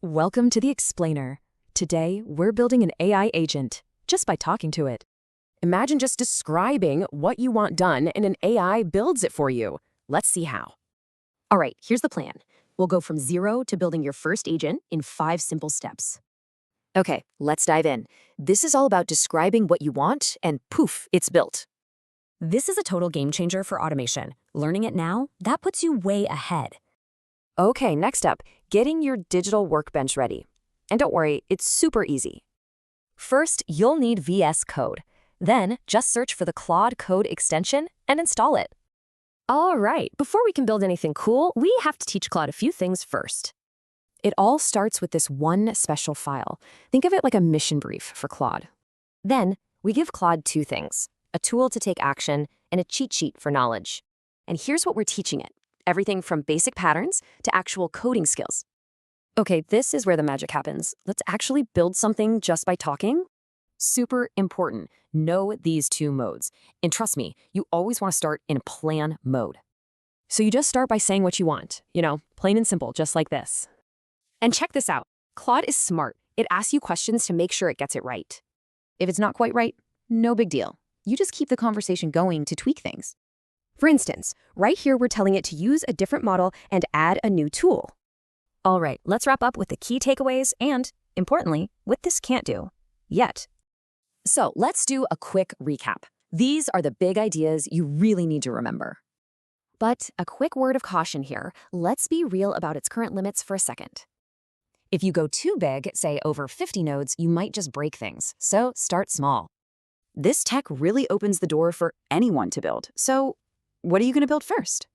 Welcome to the Explainer. Today, we're building an AI agent just by talking to it. Imagine just describing what you want done and an AI builds it for you. Let's see how. All right, here's the plan. We'll go from zero to building your first agent in 5 simple steps. Okay, let's dive in. This is all about describing what you want, and poof, it's built. This is a total game changer for automation. Learning it now, that puts you way ahead. Okay, next up, getting your digital workbench ready. And don't worry, it's super easy. First, you'll need VS Code. Then, just search for the Claude Code extension and install it. All right, before we can build anything cool, we have to teach Claude a few things first. It all starts with this one special file. Think of it like a mission brief for Claude. Then, we give Claude 2 things, a tool to take action and a cheat sheet for knowledge. And here's what we're teaching it. Everything from basic patterns to actual coding skills. Okay, this is where the magic happens. Let's actually build something just by talking. Super important. Know these 2 modes. And trust me, you always want to start in plan mode. So you just start by saying what you want. Plain and simple, just like this. And check this out. Claude is smart. It asks you questions to make sure it gets it right. If it's not quite right, no big deal. You just keep the conversation going to tweak things. For instance, right here we're telling it to use a different model and add a new tool. All right, let's wrap up with the key takeaways and, importantly, what this can't do yet. So let's do a quick recap. These are the big ideas you really need to remember. But a quick word of caution here. Let's be real about its current limits for a second. If you go too big, say over 50 nodes, you might just break things. So start small. This tech really opens the door for anyone to build. So what are you going to build first?